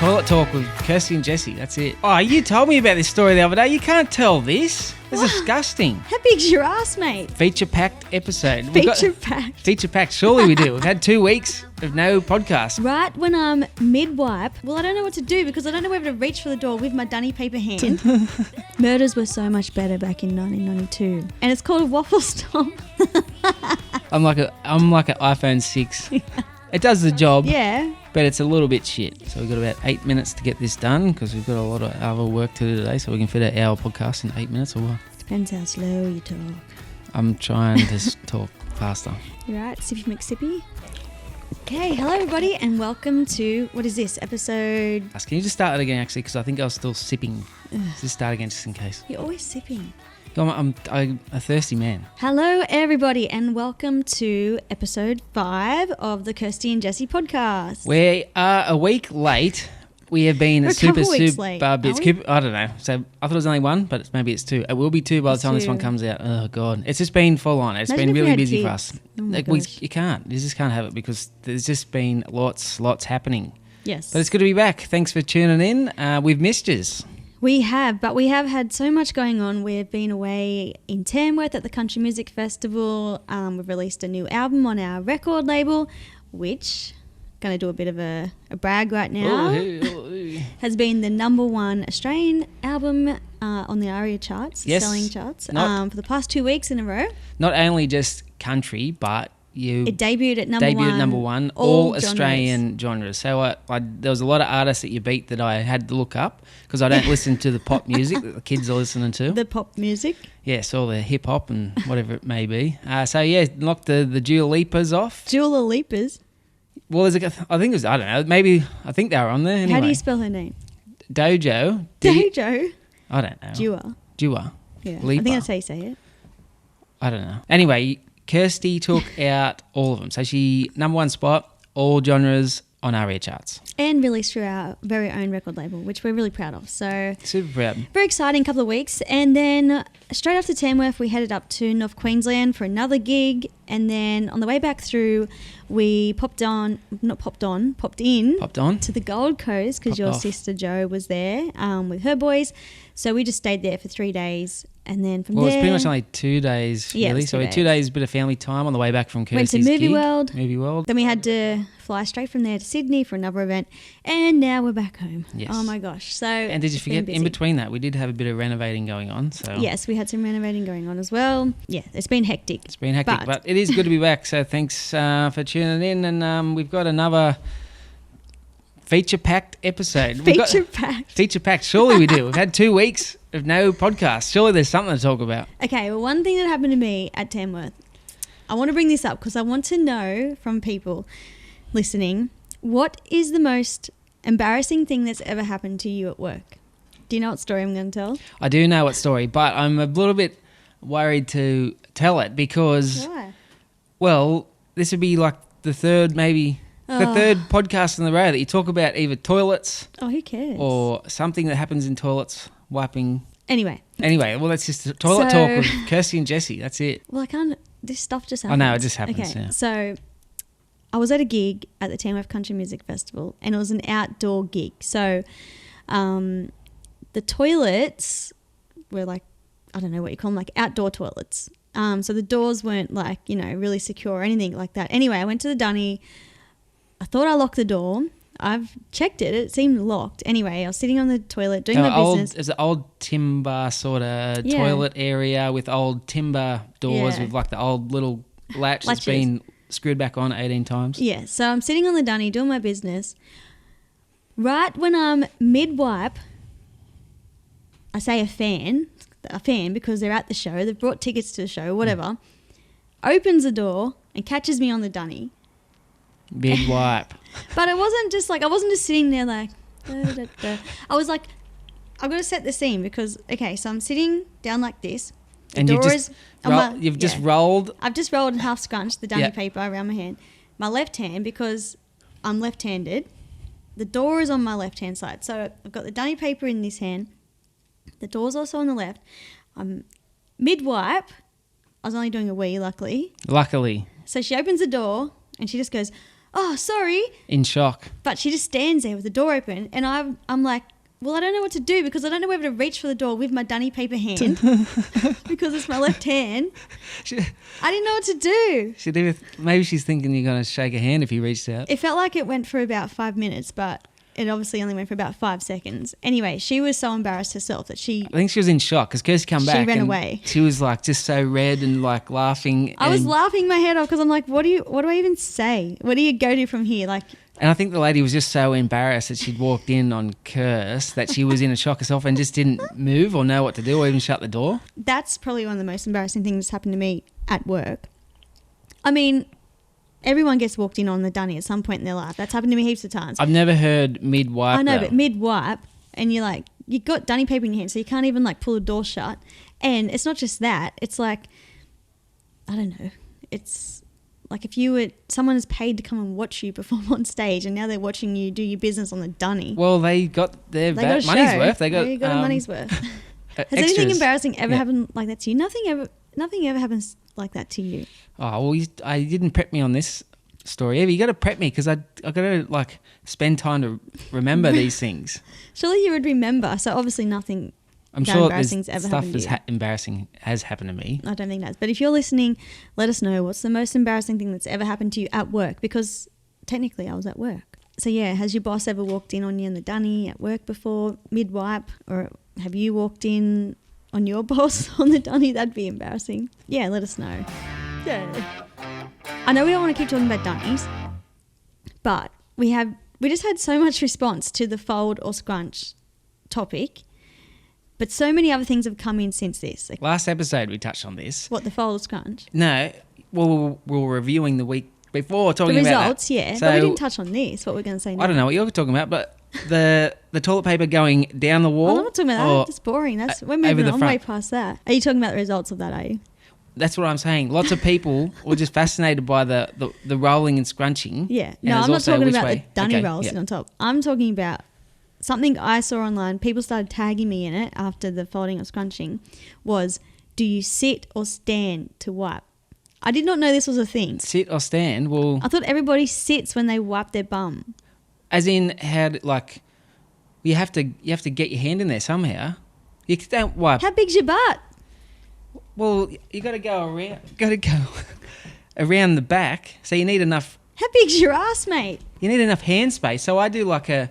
Toilet talk with Kirsty and Jesse. That's it. Oh, you told me about this story the other day. You can't tell this. It's disgusting. How big's your ass, mate? Feature-packed episode. Feature-packed. Feature-packed. Surely we do. We've had 2 weeks of no podcast. Right when I'm mid-wipe, well, I don't know what to do because I don't know whether to reach for the door with my dunny paper hand. Murders were so much better back in 1992. And it's called a Wafflestomp. I'm like an iPhone 6. It does the job. Yeah. But it's a little bit shit. So we've got about 8 minutes to get this done because we've got a lot of other work to do today, so we can fit an hour podcast in 8 minutes or what? Depends how slow you talk. I'm trying to talk faster. You right? Sippy McSippy. Okay, hello everybody and welcome to, what is this, episode... Can you just start it again actually, because I think I was still sipping. Just start again just in case. You're always sipping. I'm a thirsty man. Hello everybody and welcome to episode 5 of the Kirsty and Jesse podcast. We are a week late. We have been We're a super couple weeks late, bits. are we? I don't know. So I thought it was only one, but maybe it's 2. It will be 2 by the time this one comes out. Oh god, it's just been full on. It's Imagine been if we really had busy for kids. us. Oh my You just can't have it because there's just been lots happening. Yes. But it's good to be back. Thanks for tuning in. We've missed yous. We have had so much going on. We've been away in Tamworth at the Country Music Festival. We've released a new album on our record label, which, going to do a bit of a brag right now, has been the #1 Australian album on the ARIA charts, yes, selling charts, for the past 2 weeks in a row. Not only just country, but it debuted at number one, all Australian genres. So there was a lot of artists that you beat that I had to look up because I don't listen to the pop music that the kids are listening to. The pop music? Yes, all the hip hop and whatever it may be. Knocked the Dua Lipas off. Dua Lipas? Well, I think it was, I don't know, maybe, I think they were on there anyway. How do you spell her name? Dojo. Dojo? I don't know. Dua. Yeah, Lipa. I think that's how you say it. I don't know. Anyway, Kirsty took out all of them. So she, #1 spot, all genres on ARIA charts. And released through our very own record label, which we're really proud of. So super proud. Very exciting couple of weeks. And then straight after Tamworth, we headed up to North Queensland for another gig. And then on the way back through, we popped in to the Gold Coast because your sister Jo was there with her boys. So we just stayed there for 3 days. And then from there... Well, it's pretty much only 2 days, yeah, really. So we had 2 days, bit of family time on the way back from Kirsty's Went to Movie gig. World. Then we had to fly straight from there to Sydney for another event. And now we're back home. Yes. Oh, my gosh. So and did you forget, in between that, we did have a bit of renovating going on. So yes, we had some renovating going on as well. Yeah, it's been hectic. But it is good to be back. So thanks for tuning in. And we've got another... feature-packed episode. Feature-packed. Surely we do. We've had 2 weeks of no podcast. Surely there's something to talk about. Okay, well, one thing that happened to me at Tamworth, I want to bring this up because I want to know from people listening, what is the most embarrassing thing that's ever happened to you at work? Do you know what story I'm going to tell? I do know what story, but I'm a little bit worried to tell it because... Why? Well, this would be like the third podcast in the row that you talk about either toilets. Oh, who cares? Or something that happens in toilets, wiping. Anyway, well, that's just toilet talk with Kirsty and Jesse. That's it. Well, this stuff just happens. I know, it just happens, okay, yeah. So I was at a gig at the Tamworth Country Music Festival and it was an outdoor gig. So the toilets were like, I don't know what you call them, like outdoor toilets. So the doors weren't like, really secure or anything like that. Anyway, I went to the dunny. I thought I locked the door. I've checked it. It seemed locked. Anyway, I was sitting on the toilet doing my business. It's an old timber sort of toilet area with old timber doors with like the old little latch that's been screwed back on 18 times. Yeah, so I'm sitting on the dunny doing my business. Right when I'm mid-wipe, I say a fan because they're at the show. They've brought tickets to the show, whatever. Opens the door and catches me on the dunny. Mid-wipe. But it wasn't just like, I wasn't just sitting there like, I was like, I've got to set the scene because, okay, so I'm sitting down like this. And you've just rolled. I've just rolled and half scrunched the dunny paper around my hand. My left hand, because I'm left-handed, the door is on my left-hand side. So I've got the dunny paper in this hand. The door's also on the left. I'm mid-wipe. I was only doing a wee, luckily. Luckily. So she opens the door and she just goes, oh, sorry. In shock. But she just stands there with the door open, and I'm like, well, I don't know what to do because I don't know whether to reach for the door with my dunny paper hand because it's my left hand. I didn't know what to do. Maybe she's thinking you're going to shake her hand if you reached out. It felt like it went for about 5 minutes, but it obviously only went for about 5 seconds. Anyway, she was so embarrassed herself that I think she was in shock because Kirsty come back. She ran away. She was like just so red and like laughing. I was laughing my head off because I'm like, what do I even say? What do you go to from here? Like. And I think the lady was just so embarrassed that she'd walked in on Kirst that she was in a shock herself and just didn't move or know what to do or even shut the door. That's probably one of the most embarrassing things that's happened to me at work. I mean, everyone gets walked in on the dunny at some point in their life. That's happened to me heaps of times. I've never heard mid-wipe. I know, but mid-wipe, and you're like, you got dunny paper in your hand, so you can't even like pull the door shut. And it's not just that. It's like, I don't know. It's like if someone is paid to come and watch you perform on stage, and now they're watching you do your business on the dunny. Well, they got their money's worth. They got a money's worth. Has extras. Anything embarrassing ever happened like that to you? Nothing ever happens like that to you. Oh, well, I didn't prep me on this story. Eva, you got to prep me because I got to like spend time to remember these things. Surely you would remember. So obviously nothing. I'm sure embarrassing has happened to me. I don't think that's. But if you're listening, let us know what's the most embarrassing thing that's ever happened to you at work, because technically I was at work. So yeah, has your boss ever walked in on you in the dunny at work before, mid-wipe, or have you walked in on your boss on the dunny? That'd be embarrassing. Yeah, let us know. Yeah. I know we don't want to keep talking about dunnies, but we just had so much response to the fold or scrunch topic. But so many other things have come in since this. Like, last episode we touched on this. What, the fold or scrunch? No, well, we were reviewing the week before talking about the results, yeah. So, but we didn't touch on this, what we're going to say now. I don't know what you're talking about, but the toilet paper going down the wall. I'm not talking about that. That's boring. We're moving on way past that. Are you talking about the results of that, are you? That's what I'm saying. Lots of people were just fascinated by the rolling and scrunching. Yeah. No, I'm not talking about the dunny rolls on top. I'm talking about something I saw online. People started tagging me in it after the folding or scrunching. Was, do you sit or stand to wipe? I did not know this was a thing. Sit or stand? Well, I thought everybody sits when they wipe their bum. As in, you have to get your hand in there somehow. You don't wipe. How big's your butt? Well, you got to go around. Around the back. So you need enough. How big's your ass, mate? You need enough hand space. So I do like a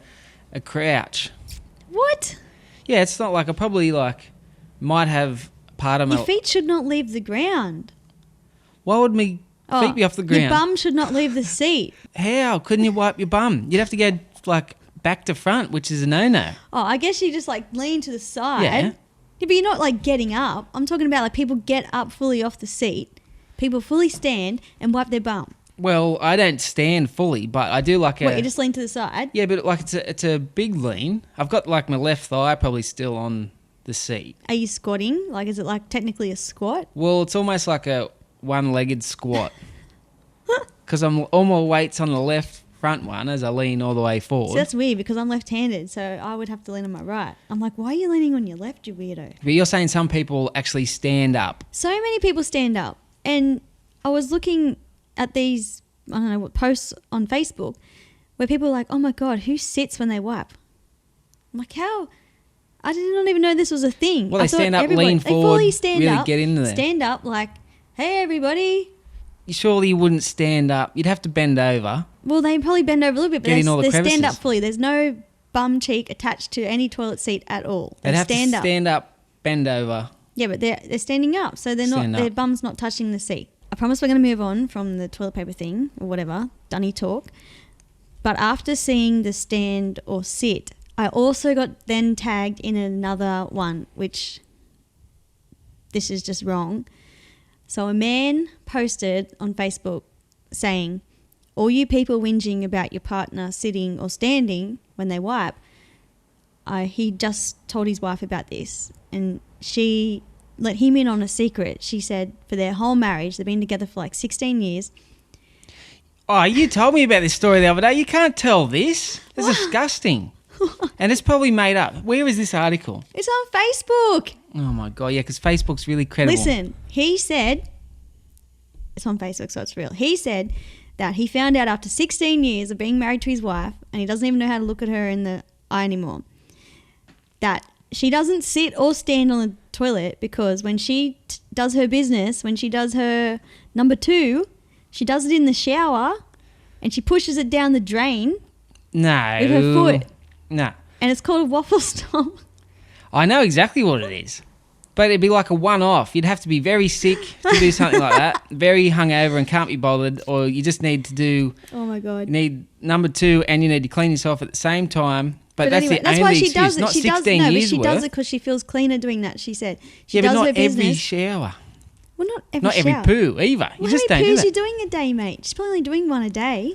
crouch. What? Yeah, it's not like I probably might have part of my... Your feet should not leave the ground. Why would my feet be off the ground? Your bum should not leave the seat. How? Couldn't you wipe your bum? You'd have to go back to front, which is a no-no. Oh, I guess you just lean to the side. Yeah. Yeah, but you're not getting up. I'm talking about people get up fully off the seat. People fully stand and wipe their bum. Well, I don't stand fully, but I do What, you just lean to the side? Yeah, but it's a big lean. I've got my left thigh probably still on the seat. Are you squatting? Is it technically a squat? Well, it's almost like a one-legged squat. Because all my weight's on the left front one as I lean all the way forward. So that's weird because I'm left-handed, so I would have to lean on my right. I'm like, why are you leaning on your left, you weirdo? But you're saying some people actually stand up. So many people stand up. And I was looking at these, I don't know what, posts on Facebook where people are like, oh my God, who sits when they wipe? I'm like, how? I did not even know this was a thing. Well, they stand up, lean forward, they fully stand really up, get in there. Stand up hey, everybody. Surely you wouldn't stand up. You'd have to bend over. Well, they probably bend over a little bit, but they stand up fully. There's no bum cheek attached to any toilet seat at all. They'd have to stand up, bend over. Yeah, but they're standing up, so their bum's not touching the seat. I promise we're going to move on from the toilet paper thing or whatever, dunny talk. But after seeing the stand or sit, I also got then tagged in another one, which this is just wrong. So a man posted on Facebook saying, all you people whinging about your partner sitting or standing when they wipe, he just told his wife about this, and she let him in on a secret. She said for their whole marriage, they've been together for 16 years. Oh, you told me about this story the other day. You can't tell this. It's disgusting. And it's probably made up. Where is this article? It's on Facebook. Oh, my God. Yeah, because Facebook's really credible. Listen, he said, it's on Facebook, so it's real. He said that he found out after 16 years of being married to his wife, and he doesn't even know how to look at her in the eye anymore, that she doesn't sit or stand on the toilet because when she does her business, when she does her number 2, she does it in the shower and she pushes it down the drain with her foot. No. And it's called a waffle stomp. I know exactly what it is. But it'd be like a one-off. You'd have to be very sick to do something like that, very hungover and can't be bothered, or you just need to do... Oh, my God. You need number 2 and you need to clean yourself at the same time. But that's anyway, the only excuse, does it. not she 16 does, years but she worth. does it because she feels cleaner doing that, she said. She but does not her business. every shower. Well, not every not shower. every poo either. You just don't do how many poos that. are you doing a day, mate? She's probably only doing one a day.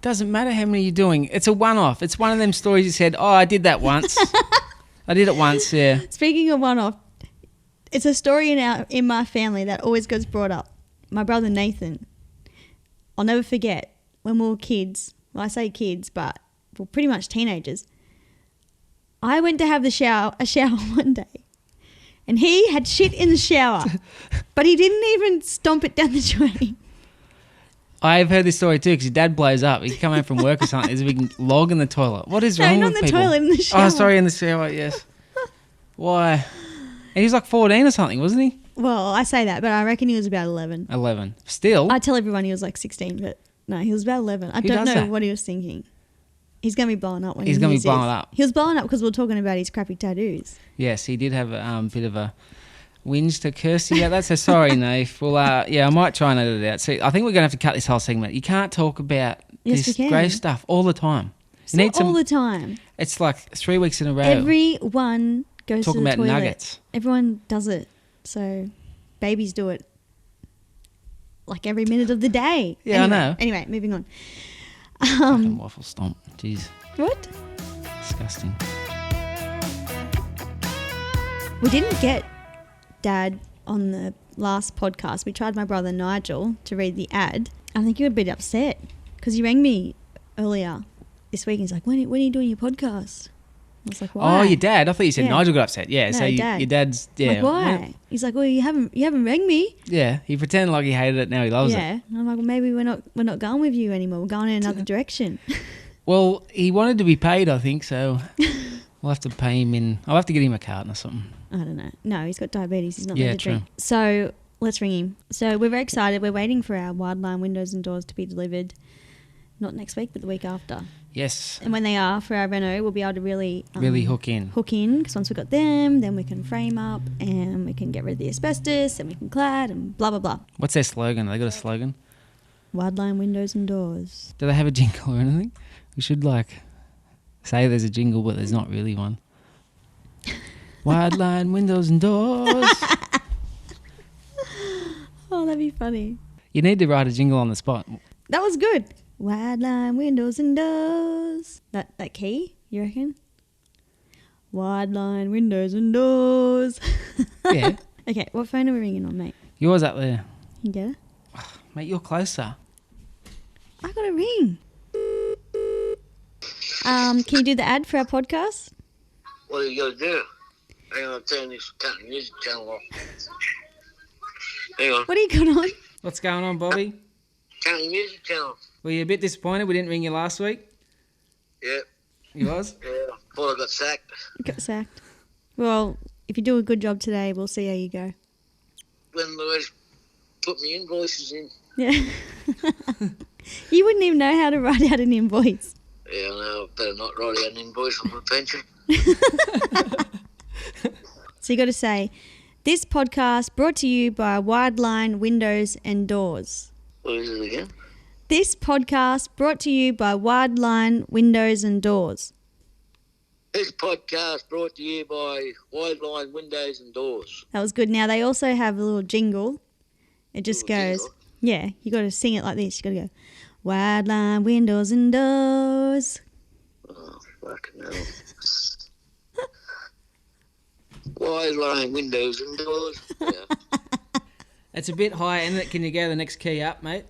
Doesn't matter how many you're doing. It's a one-off. It's one of them stories you said, oh, I did that once. I did it once, yeah. Speaking of one-off, it's a story in my family that always gets brought up. My brother Nathan, I'll never forget when we were kids. Well, I say kids, but we're pretty much teenagers. I went to have a shower one day, and he had shit in the shower, but he didn't even stomp it down the drain. I've heard this story too because your dad blows up. He come home from work or something. There's a big log in the toilet. What is wrong with people? No, not in the toilet, in the shower. Oh, sorry, in the shower, yes. Why? And he was like 14 or something, wasn't he? Well, I say that, but I reckon he was about 11. 11. Still? I tell everyone he was like 16, but no, he was about 11. I don't know what he was thinking. He's going to be blowing up when he's going to be blowing up. He was blowing up because we were talking about his crappy tattoos. Yes, he did have a bit of a whinge to Kirsty. Yeah, that's a sorry, Nath. Well, yeah, I might try and edit it out. See, I think we're going to have to cut this whole segment. You can't talk about this grey stuff all the time. It's not all the time. It's like 3 weeks in a row. Everyone goes to the toilet. Talking about nuggets. Everyone does it. So babies do it like every minute of the day. Yeah, anyway, I know. Anyway, moving on. Fucking waffle stomp. Jeez. What? Disgusting. We didn't get Dad on the last podcast. We tried my brother Nigel to read the ad. I think he was a bit upset because he rang me earlier this week and he's like, when are you doing your podcast? I was like, why? Oh, your dad. I thought you said Nigel got upset. Yeah, no, so your dad's... Yeah. I'm like, why? He's like, well, you haven't rang me. Yeah, he pretended like he hated it. Now he loves it. Yeah, and I'm like, well, maybe we're not going with you anymore. We're going in another direction. Well, he wanted to be paid, I think, so we'll have to pay him in... I'll have to get him a carton or something. I don't know. No, he's got diabetes. He's not allowed to drink. So let's ring him. So we're very excited. We're waiting for our Wideline Windows and Doors to be delivered. Not next week, but the week after. Yes. And when they are for our reno, we'll be able to really hook in. Because once we've got them, then we can frame up and we can get rid of the asbestos and we can clad and blah, blah, blah. What's their slogan? Have they got a slogan? Wideline Windows and Doors. Do they have a jingle or anything? We should say there's a jingle, but there's not really one. Wideline Windows and Doors. Oh, that'd be funny. You need to write a jingle on the spot. That was good. Wideline Windows and Doors. That key, you reckon? Wideline Windows and Doors. Yeah. Okay, what phone are we ringing on, mate? Yours up there. You get it? Oh, mate, you're closer. I got a ring. Can you do the ad for our podcast? What are you going to do? Hang on, I'll turn this country music channel off. Hang on. What are you got on? What's going on, Bobby? Country music channel. Were you a bit disappointed we didn't ring you last week? Yep. You was? Yeah, I thought I got sacked. You got sacked. Well, if you do a good job today, we'll see how you go. When Louise put my invoices in. Yeah. You wouldn't even know how to write out an invoice. Yeah, I know. I better not write out an invoice on my pension. So you got to say, this podcast brought to you by Wideline Windows and Doors. What is it again? This podcast brought to you by Wideline Windows and Doors. This podcast brought to you by Wideline Windows and Doors. That was good. Now, they also have a little jingle. It just goes, jingle? Yeah, you got to sing it like this. You got to go, Wideline Windows and Doors. Oh, fucking hell. Wideline Windows and Doors. Yeah. It's a bit high, isn't it? Can you go the next key up, mate?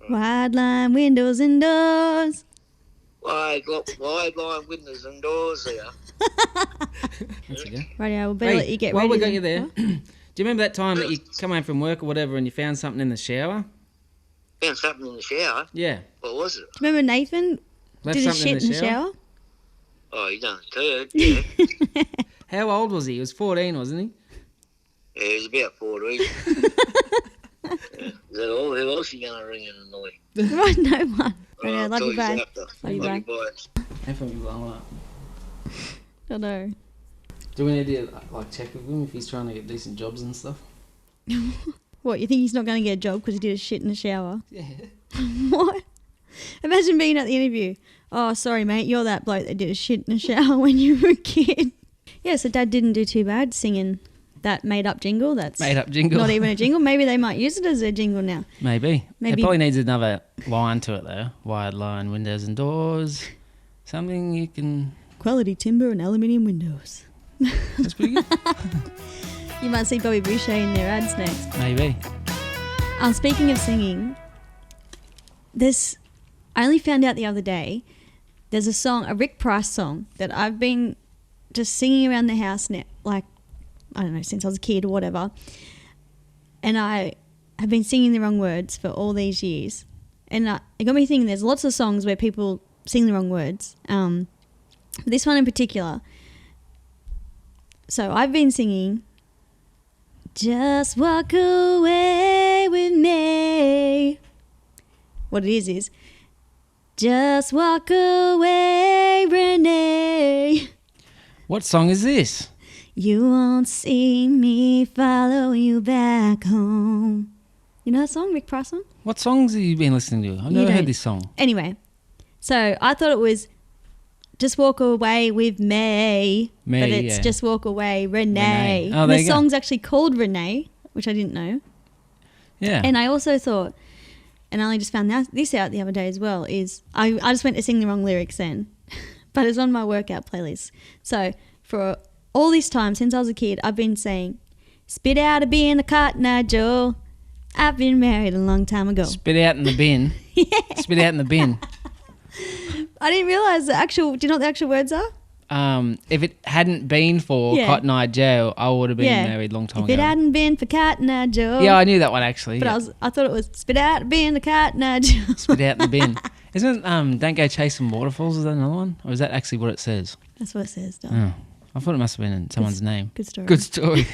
Wideline Windows and Doors. Wideline Windows and Doors there. That's a go. Right, we'll better let you get ready. While we got you there, do you remember that time that you come home from work or whatever and you found something in the shower? Found something in the shower. Yeah. What was it? Do you remember Nathan Left did his something shit in the shower? Oh, he done a turd, yeah. How old was he? He was 14, wasn't he? Yeah, he was about 14. Is that all? Who else are you going to ring and annoy? Right, no one. All right, Love you, bye. Love you, bye. Definitely blowing up. I know. Do we need to like check with him if he's trying to get decent jobs and stuff? What, you think he's not going to get a job because he did his shit in the shower? Yeah. What? Imagine being at the interview. Oh, sorry, mate, you're that bloke that did his shit in the shower when you were a kid. Yeah, so Dad didn't do too bad singing that made-up jingle. That's Made-up jingle. not even a jingle. Maybe they might use it as a jingle now. Maybe. It probably needs another line to it, though. Wideline Windows and Doors. Something you can... Quality timber and aluminium windows. That's pretty good. You might see Bobby Boucher in their ads next. Maybe. Speaking of singing, I only found out the other day, there's a song, a Rick Price song, that I've been just singing around the house now, like, I don't know, since I was a kid or whatever. And I have been singing the wrong words for all these years. And it got me thinking, there's lots of songs where people sing the wrong words. This one in particular. So I've been singing, just walk away with me. What it is, just walk away, Renee. What song is this? You won't see me follow you back home. You know that song, Rick Price song? What songs have you been listening to? I've never heard this song. Anyway, so I thought it was just walk away with me, but it's just walk away, Renee. Oh, and there the you go. song's actually called Renee, which I didn't know. Yeah. And I also thought, and I only just found this out the other day as well, is I just went to sing the wrong lyrics then, but it's on my workout playlist. So for all this time since I was a kid, I've been saying, spit out a bin of Cotton Eye Joe. I've been married a long time ago. Spit out in the bin. Yeah. Spit out in the bin. I didn't realise do you know what the actual words are? If it hadn't been for Cotton Eye Joe, I would have been married a long time ago. If it hadn't been for Cotton Eye Joe. Yeah, I knew that one actually. But I thought it was spit out a bin of Cotton Eye Joe. Spit out in the bin. Isn't Don't Go Chasing Waterfalls, is that another one? Or is that actually what it says? That's what it says, darling. Oh, I thought it must have been in someone's name. Good story. Good story.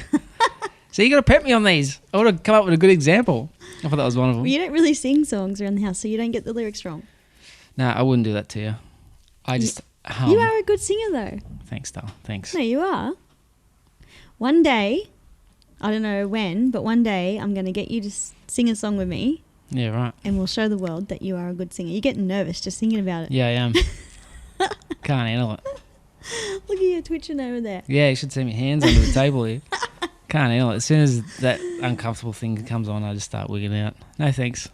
So you got to prep me on these. I would have come up with a good example. I thought that was one of them. Well, you don't really sing songs around the house, so you don't get the lyrics wrong. No, I wouldn't do that to you. I just hum. You are a good singer, though. Thanks, Dal. Thanks. No, you are. One day, I don't know when, but one day I'm going to get you to sing a song with me. Yeah, right. And we'll show the world that you are a good singer. You're getting nervous just thinking about it. Yeah, I am. Can't handle it. Look at you twitching over there. Yeah, you should see my hands under the table here. Can't handle it. As soon as that uncomfortable thing comes on, I just start wigging out. No thanks.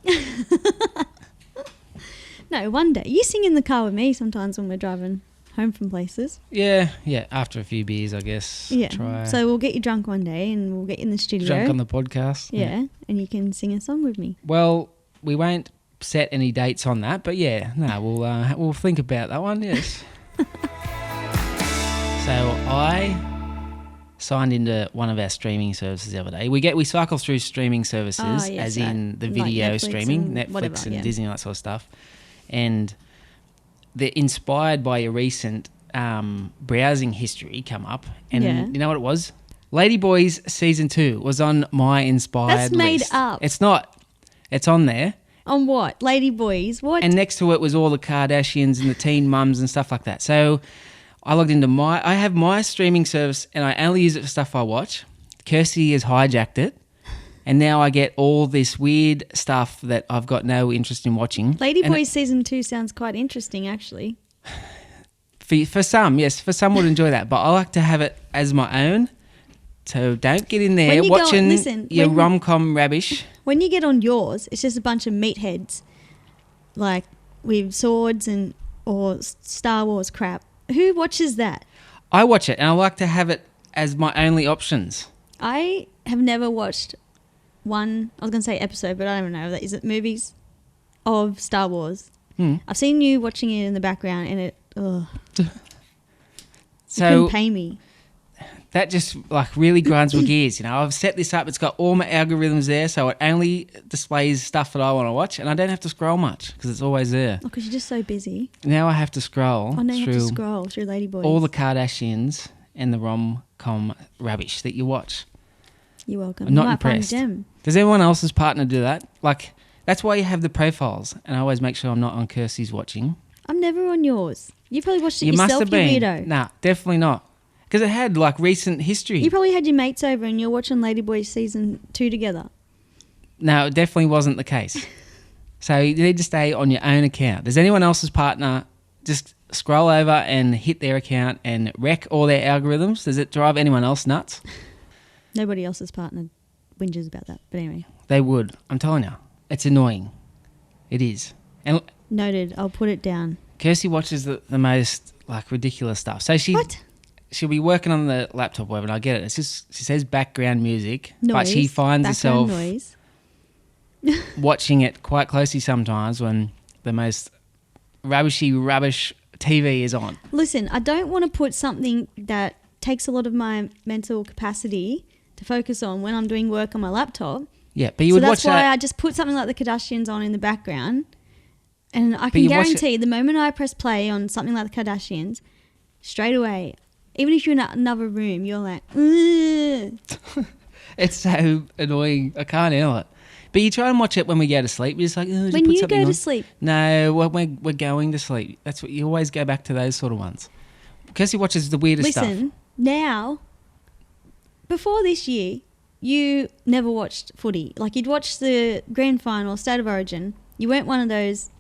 No, one day. You sing in the car with me sometimes when we're driving home from places. Yeah. After a few beers, I guess. Yeah. So we'll get you drunk one day and we'll get you in the studio. Drunk on the podcast. Yeah. And you can sing a song with me. Well, we won't set any dates on that, but yeah, no, we'll think about that one. Yes. So I signed into one of our streaming services the other day. We cycle through streaming services, as in the video like streaming, Netflix and Disney and that sort of stuff. And they're inspired by your recent browsing history come up. And you know what it was? Ladyboys Season 2 was on my inspired list. That's made up. It's not. It's on there. On what? Ladyboys? What? And next to it was all the Kardashians and the teen mums and stuff like that. So I logged into I have my streaming service and I only use it for stuff I watch. Kirsty has hijacked it. And now I get all this weird stuff that I've got no interest in watching. Ladyboys Season 2 sounds quite interesting, actually. For some, yes. For some would enjoy that. But I like to have it as my own. So don't get in there watching your rom-com rubbish. When you get on yours, it's just a bunch of meatheads, like with swords or Star Wars crap. Who watches that? I watch it, and I like to have it as my only options. I have never watched one, I was going to say episode, but I don't know. Is it movies of Star Wars? I've seen you watching it in the background and it, So you couldn't pay me. that just like really grinds my gears. You know, I've set this up. It's got all my algorithms there, so it only displays stuff that I want to watch, and I don't have to scroll much because it's always there. Oh, because you're just so busy. Now I have to scroll Oh, now you through have to scroll through Ladyboys. all the Kardashians and the rom-com rubbish that you watch. You're welcome. I'm You not might find a impressed. gem. Does anyone else's partner do that? Like, that's why you have the profiles, and I always make sure I'm not on Kirsty's watching. I'm never on yours. You probably watched it You yourself, must have you been. weirdo. Nah, definitely not. Because it had like recent history. You probably had your mates over and you're watching Ladyboys season 2 together. No, it definitely wasn't the case. So you need to stay on your own account. Does anyone else's partner just scroll over and hit their account and wreck all their algorithms? Does it drive anyone else nuts? Nobody else's partner whinges about that. But anyway. They would. I'm telling you. It's annoying. It is. And Noted. I'll put it down. Kirsty watches the most like ridiculous stuff. So she'll be working on the laptop web, and I get it. It's just she says background music, but she finds herself noise. watching it quite closely sometimes when the most rubbish TV is on. Listen, I don't want to put something that takes a lot of my mental capacity to focus on when I'm doing work on my laptop. Yeah, but you would watch that. So that's why I just put something like the Kardashians on in the background. And I can you watch guarantee the moment I press play on something like the Kardashians, straight away, even if you're in another room, you're like, ugh. It's so annoying. I can't handle it. But you try and watch it when we go to sleep. You're just like, just When put you something go on. to sleep. No, when we're going to sleep. That's what you always go back to, those sort of ones. Kirsty watches the weirdest stuff. Listen, now, before this year, you never watched footy. Like, you'd watch the grand final, State of Origin. You weren't one of those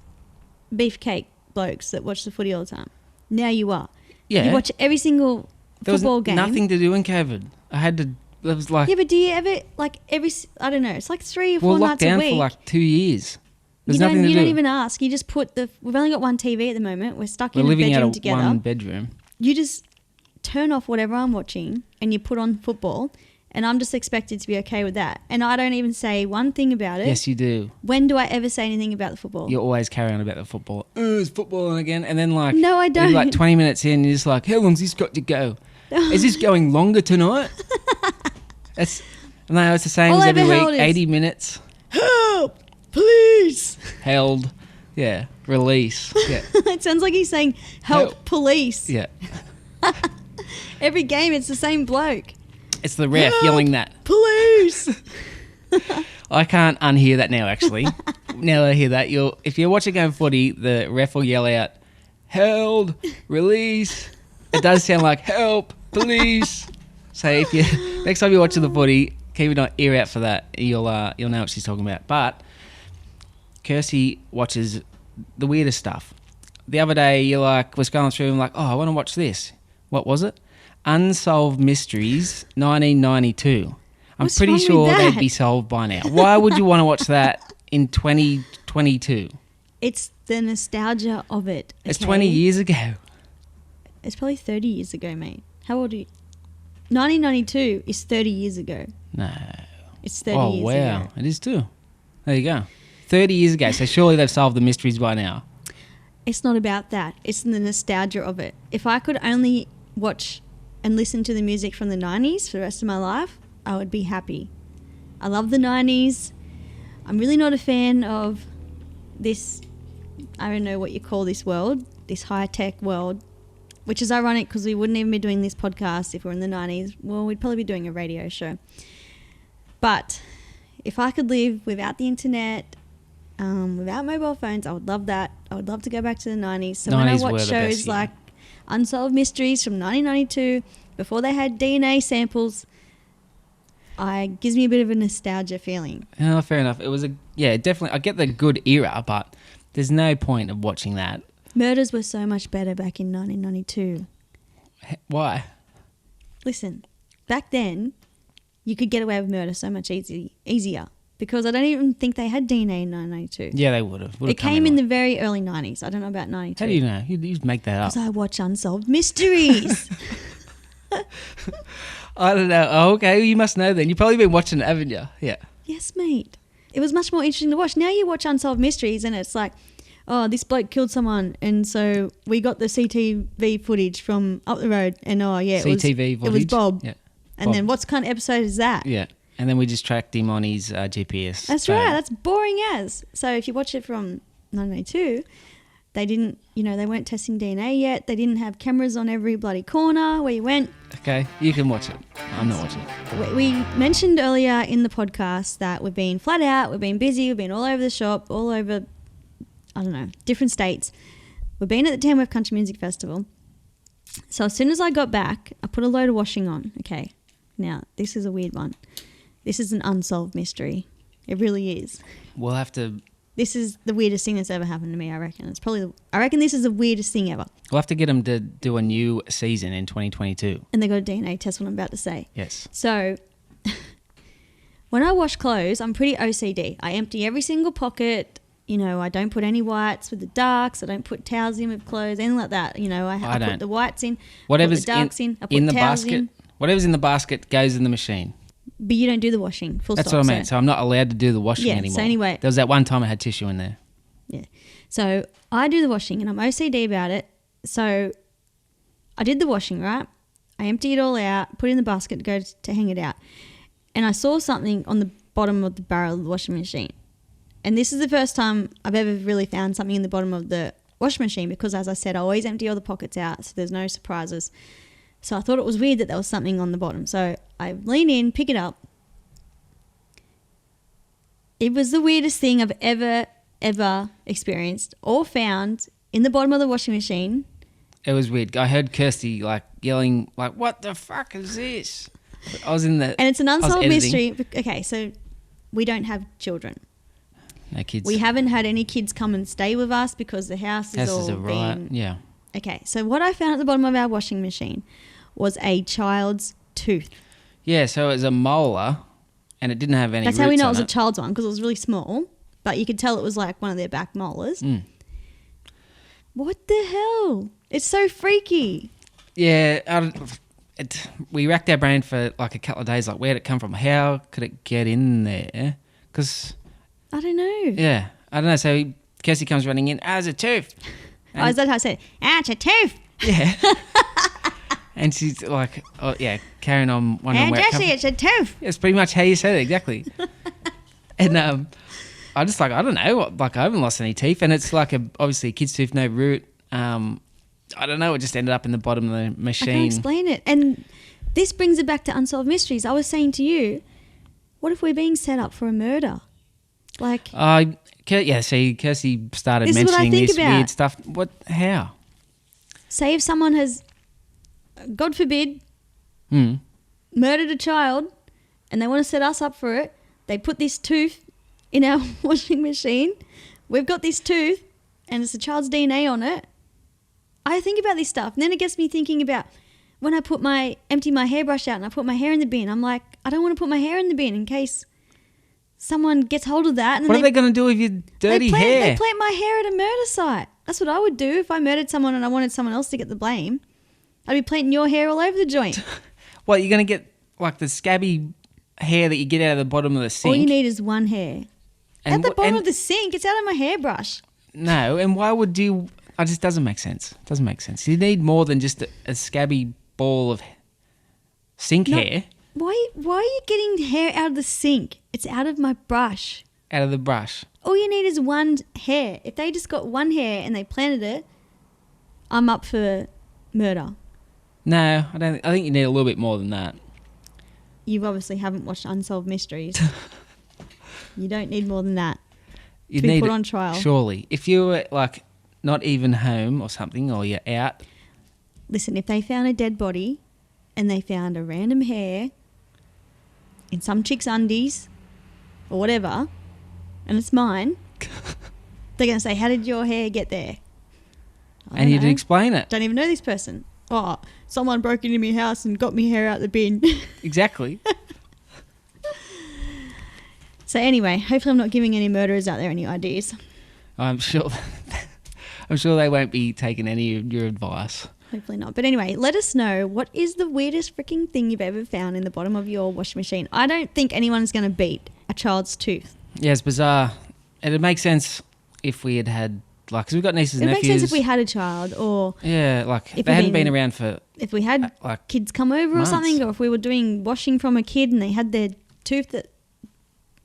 beefcake blokes that watch the footy all the time. Now you are. Yeah. You watch every single There was football game. nothing to do in COVID. I had to. It was like Yeah, but do you ever, like, I don't know, it's like 3 or 4 locked nights a down week. for like 2 years. There's you nothing to do. don't even ask. You just put we've only got one TV at the moment. We're stuck We're in a living out bedroom of together. one bedroom. You just turn off whatever I'm watching and you put on football, and I'm just expected to be okay with that. And I don't even say one thing about it. Yes, you do. When do I ever say anything about the football? You always carry on about the football. It's football again. And then like... No, I maybe don't. like 20 minutes in, you're just like, how long's this got to go? Is this going longer tonight? No, it's the same All as I've every ever week. held is, 80 minutes. help, please. Held. Yeah. Release. Yeah. It sounds like he's saying, help. Police. Yeah. Every game, it's the same bloke. It's the ref Help, yelling that. Police. I can't unhear that now, actually. Now that I hear that, if you're watching game footy, the ref will yell out, held, release. It does sound like help, police. So if you next time you're watching the footy, keep an ear out for that. You'll know what she's talking about. But Kirsty watches the weirdest stuff. The other day, you was going through and like, oh, I want to watch this. What was it? Unsolved Mysteries, 1992. I'm What's pretty wrong with sure that? they'd be solved by now. Why would you want to watch that in 2022? It's the nostalgia of it. It's okay? 20 years ago. It's probably 30 years ago, mate. How old are you? 1992 is 30 years ago. No. It's 30 Oh, years wow. ago. It is too. There you go. 30 years ago. So surely they've solved the mysteries by now. It's not about that. It's the nostalgia of it. If I could only watch and listen to the music from the 90s for the rest of my life, I would be happy. I love the 90s. I'm really not a fan of this, I don't know what you call this world, this high-tech world, which is ironic because we wouldn't even be doing this podcast if we're in the 90s. Well, we'd probably be doing a radio show. But if I could live without the internet, without mobile phones, I would love that. I would love to go back to the 90s. So when I 90s were watch the shows best, yeah. like Unsolved Mysteries from 1992, before they had DNA samples, it gives me a bit of a nostalgia feeling. Oh, fair enough. It was definitely. I get the good era, but there's no point of watching that. Murders were so much better back in 1992. Why? Listen, back then, you could get away with murder so much easier because I don't even think they had DNA in 1992. Yeah, they would have. It came in the very early 90s. I don't know about 92. How do you know? You just make that up. Because I watch Unsolved Mysteries. I don't know. Oh, okay. You must know then. You've probably been watching it, haven't you? Yeah. Yes, mate. It was much more interesting to watch. Now you watch Unsolved Mysteries and it's like, oh, this bloke killed someone, and so we got the CTV footage from up the road, and CTV it was footage? Bob. Yeah. And Bob. then what kind of episode is that? Yeah. And then we just tracked him on his GPS. That's right. That's boring as. So if you watch it from 1982, they didn't, they weren't testing DNA yet. They didn't have cameras on every bloody corner where you went. Okay, you can watch it. I'm not watching it. We mentioned earlier in the podcast that we've been flat out, we've been busy, we've been all over the shop, all over, I don't know, different states. We've been at the Tamworth Country Music Festival. So as soon as I got back, I put a load of washing on. Okay, now this is a weird one. This is an unsolved mystery. It really is. We'll have to... This is the weirdest thing that's ever happened to me, I reckon. I reckon this is the weirdest thing ever. We'll have to get them to do a new season in 2022. And they got a DNA test, what I'm about to say. Yes. So, when I wash clothes, I'm pretty OCD. I empty every single pocket. I don't put any whites with the darks. I don't put towels in with clothes, anything like that. I put the whites in, whatever's put the darks in, I put in the towels basket. in. Whatever's in the basket goes in the machine. But you don't do the washing, full That's stop. what I meant. So I'm not allowed to do the washing Yeah, anymore. so anyway. There was that one time I had tissue in there. Yeah. So I do the washing and I'm OCD about it. So I did the washing, right? I empty it all out, put it in the basket, go to hang it out. And I saw something on the bottom of the barrel of the washing machine. And this is the first time I've ever really found something in the bottom of the washing machine because, as I said, I always empty all the pockets out so there's no surprises. So I thought it was weird that there was something on the bottom. So I lean in, pick it up. It was the weirdest thing I've ever experienced or found in the bottom of the washing machine. It was weird. I heard Kirsty yelling what the fuck is this? I was in the... And it's an unsolved mystery. Okay, so we don't have children. No kids. We haven't had any kids come and stay with us because the house is all been... Yeah. Okay, so what I found at the bottom of our washing machine was a child's tooth. Yeah, so it was a molar and it didn't have any That's how we roots know it on was a child's one because it was really small, but you could tell it was like one of their back molars. Mm. What the hell? It's so freaky. Yeah, we racked our brain for a couple of days, where'd it come from? How could it get in there? Because... I don't know. Yeah, I don't know. So Kirsty comes running in, it's a tooth. Oh, is that how I said it? It's a tooth. Yeah. And she's carrying on wondering where Jesse, it's a tooth. It's pretty much how you said it, exactly. And I just I don't know, I haven't lost any teeth, and it's obviously a kid's tooth, no root. I don't know, it just ended up in the bottom of the machine. I can't explain it. And this brings it back to Unsolved Mysteries. I was saying to you, what if we're being set up for a murder? See, Kirsty started This is what I mentioning think this about. weird stuff. How? Say if someone has, God forbid, murdered a child and they want to set us up for it, they put this tooth in our washing machine. We've got this tooth and it's a child's DNA on it. I think about this stuff and then it gets me thinking about when I empty my hairbrush out and I put my hair in the bin. I'm like, I don't want to put my hair in the bin in case someone gets hold of that. And what are they going to do with your dirty hair? They plant my hair at a murder site. That's what I would do if I murdered someone and I wanted someone else to get the blame. I'd be planting your hair all over the joint. What, you're going to get the scabby hair that you get out of the bottom of the sink? All you need is one hair. At the bottom of the sink. It's out of my hairbrush. No, and why would you... It just doesn't make sense. It doesn't make sense. You need more than just a scabby ball of sink hair. Why are you getting hair out of the sink? It's out of my brush. Out of the brush. All you need is one hair. If they just got one hair and they planted it, I'm up for murder. No, I don't. I think you need a little bit more than that. You obviously haven't watched Unsolved Mysteries. You don't need more than that. You to be need put on trial. Surely. If you were not even home or something, or you're out. Listen, if they found a dead body and they found a random hair in some chick's undies or whatever, and it's mine, they're going to say, how did your hair get there? And you'd explain it. Don't even know this person. Oh, someone broke into my house and got me hair out the bin. Exactly. So anyway, hopefully I'm not giving any murderers out there any ideas. I'm sure they won't be taking any of your advice. Hopefully not. But anyway, let us know, what is the weirdest freaking thing you've ever found in the bottom of your washing machine? I don't think anyone's going to beat a child's tooth. Yeah, it's bizarre. It'd make sense if we had like, because we've got nieces It and makes nephews. sense if we had a child, or Yeah, like, If they we've hadn't been- been around for, if we had like, kids come over months. or something, or if we were doing washing from a kid and they had their tooth that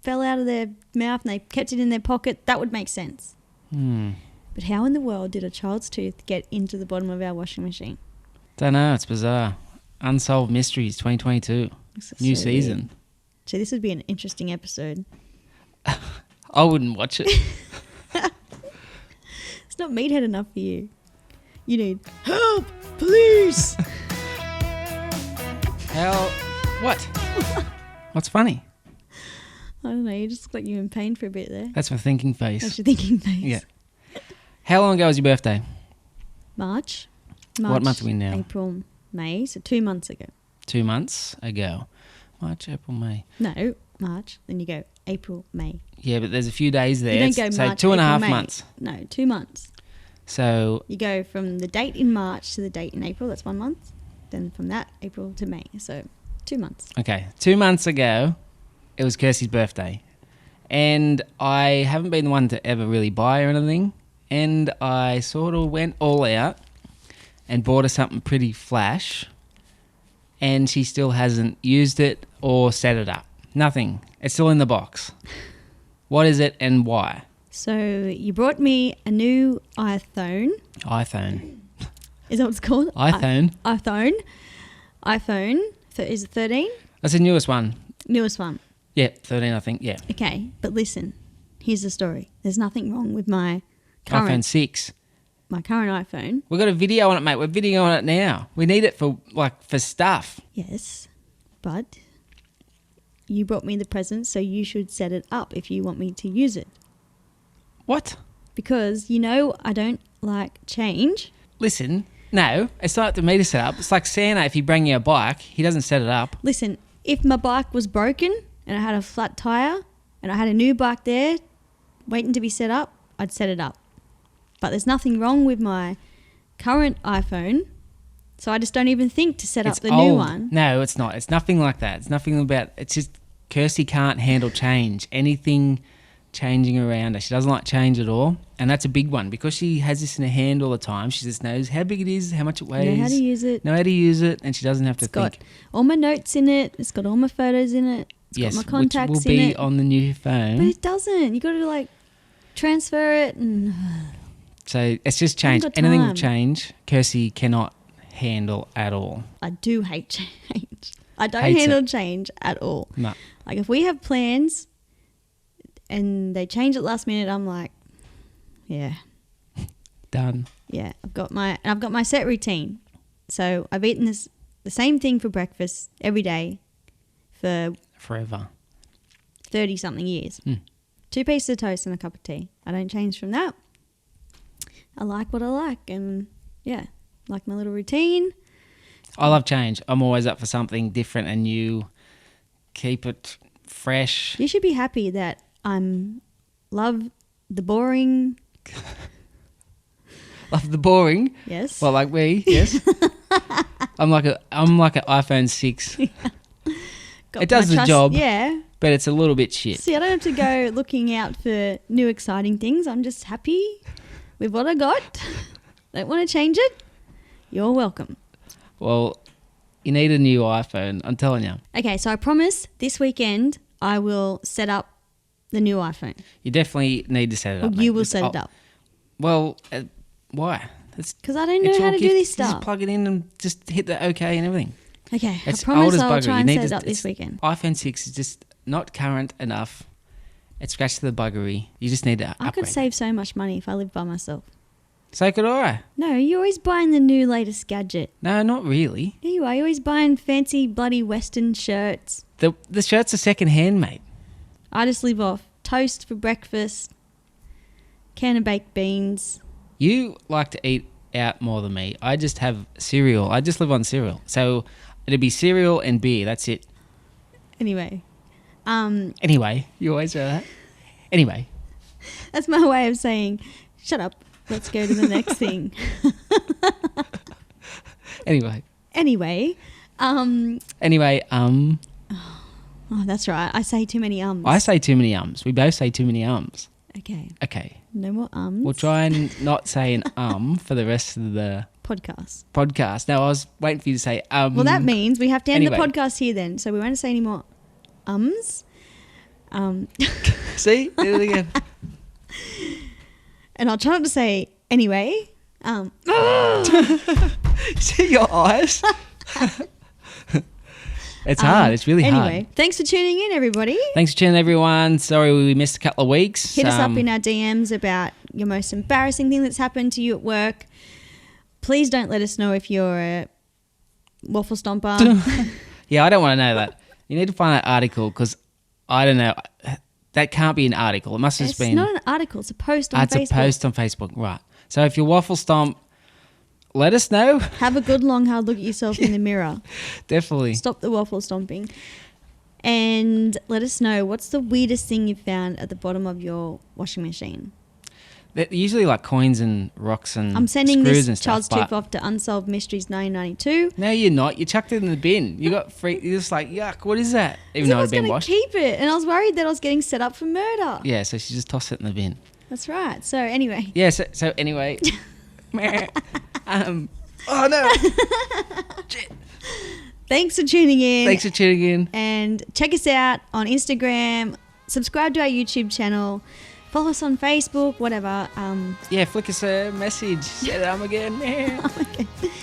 fell out of their mouth and they kept it in their pocket, that would make sense. But how in the world did a child's tooth get into the bottom of our washing machine? don't know, it's bizarre. Unsolved Mysteries 2022. This is New so season. weird. So this would be an interesting episode. I wouldn't watch it. It's not meathead enough for you. You need help, police. How? What? What's funny? I don't know. You just look like you're in pain for a bit there. That's my thinking That's face. your thinking face. Yeah. How long ago was your birthday? March. What month are we now? April, May. So 2 months ago. 2 months ago. March, April, May. No, March. Then you go April, May. Yeah, but there's a few days there. You don't go so March, 2.5 April, May. months. No, 2 months. So, You go from the date in March to the date in April. That's 1 month. Then from that, April to May. So 2 months. okay, 2 months ago, it was Kirsty's birthday. And I haven't been the one to ever really buy her anything. And I sort of went all out and bought her something pretty flash. And she still hasn't used it or set it up. Nothing. It's still in the box. What is it and why? So you brought me a new iPhone. iPhone. Is that what it's called? iPhone. iPhone. Is it 13? That's the newest one. Newest one. Yeah, 13, I think. Yeah. Okay, but listen. Here's the story. There's nothing wrong with my iPhone current 6. iPhone. We've got a video on it, mate. We're videoing it now. We need it for stuff. Yes, but you brought me the present, so you should set it up if you want me to use it. What? Because you know I don't like change. Listen, no, it's not up to me to set up. It's like Santa, if he bring you a bike, he doesn't set it up. Listen, if my bike was broken and I had a flat tire and I had a new bike there waiting to be set up, I'd set it up. But there's nothing wrong with my current iPhone, so I just don't even think to set up It's the old. new one. No, it's not. It's nothing like that. It's nothing about, it's just Kirsty can't handle change. Anything changing around her. She doesn't like change at all. And that's a big one because she has this in her hand all the time. She just knows how big it is, how much it weighs. Know how to use it. Know how to use it, and she doesn't have to It's got think. all my notes in it. It's got all my photos in it. It's Yes, got my contacts which will in be it. on the new But phone. it doesn't. You got to like transfer it and So it's just change. got Anything time. with change, Kirsty cannot handle at all. I do hate change. I don't Hates handle change at all. No. Like if we have plans and they change it last minute, I'm like, yeah, Done. yeah. I've got my set routine. So I've eaten the same thing for breakfast every day for Forever. 30 something years. 2 pieces of toast and a cup of tea. I don't change from that. I like what I like, and yeah, like my little routine. I love change. I'm always up for something different and new. Keep it fresh. You should be happy that I'm love the boring. Love the boring. Yes. Well, like me, yes. I'm like an iPhone 6, Got it does my the job. Yeah. but it's a little bit shit. See, I don't have to go looking out for new exciting things. I'm just happy with what I got. Don't want to change it. You're welcome. Well, you need a new iPhone. I'm telling you. Okay, so I promise this weekend I will set up the new iPhone. You definitely need to set it Or up. you mate. will It's- set it up. Well, why? Because I don't it's know how your to do gift. this You stuff. Just plug it in and just hit the OK and everything. Okay, It's I promise old as I'll bugger. try You and need set to- it up this it's- weekend. iPhone 6 is just not current enough. It's scratched to the buggery. You just need to I could upgrade. save so much money if I lived by myself. So could I. No, you're always buying the new latest gadget. No, not really. Yeah, you are. You're always buying fancy bloody Western shirts. The shirts are second hand, mate. I just live off toast for breakfast, can of baked beans. You like to eat out more than me. I just have cereal. I just live on cereal. So it'd be cereal and beer. That's it. Anyway, Anyway, you always say that. Anyway, that's my way of saying, shut up, let's go to the next thing. anyway, Anyway, oh, oh, that's right. I say too many ums. I say too many ums. We both say too many ums. Okay. Okay. No more ums. We'll try and not say an for the rest of the podcast. No, I was waiting for you to say Well, that means we have to end the Anyway. podcast here then. So we won't say any more ums. See? Did it again. And I'll try not to say anyway. See your eyes? It's hard. It's really hard. Anyway, thanks for tuning in, everybody. Thanks for tuning in, everyone. Sorry we missed a couple of weeks. Hit us up in our DMs about your most embarrassing thing that's happened to you at work. Please don't let us know if you're a waffle stomper. Yeah, I don't want to know that. You need to find that article because I don't know. That can't be an article. It must have just been. It's not an article. It's a post on It's Facebook. a post on Facebook. Right. So if you're waffle stomp, let us know. Have a good long hard look at yourself in the mirror. Definitely. Stop the waffle stomping. And let us know what's the weirdest thing you've found at the bottom of your washing machine. They're usually like coins and rocks and I'm sending screws this and stuff. child's tooth off to Unsolved Mysteries 1992. No, you're not. You chucked it in the bin. You got free. You're just like, yuck, what is that? Even though I it was had been going to washed. keep it, and I was worried that I was getting set up for murder. Yeah, so she just tossed it in the bin. That's right. So anyway. Yeah, so anyway. Oh, no. Shit. Thanks for tuning in. Thanks for tuning in. And check us out on Instagram. Subscribe to our YouTube channel. Follow us on Facebook, whatever. Yeah, flick us a message. Set it up again.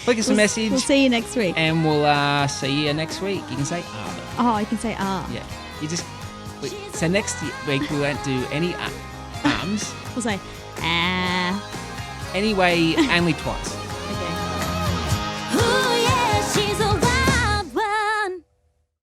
Flick us a message. We'll see you next week. And we'll see you next week. You can say ah. Oh, you can say ah. Yeah. So next week we won't do any arms. We'll say ah. Anyway, only twice. Okay.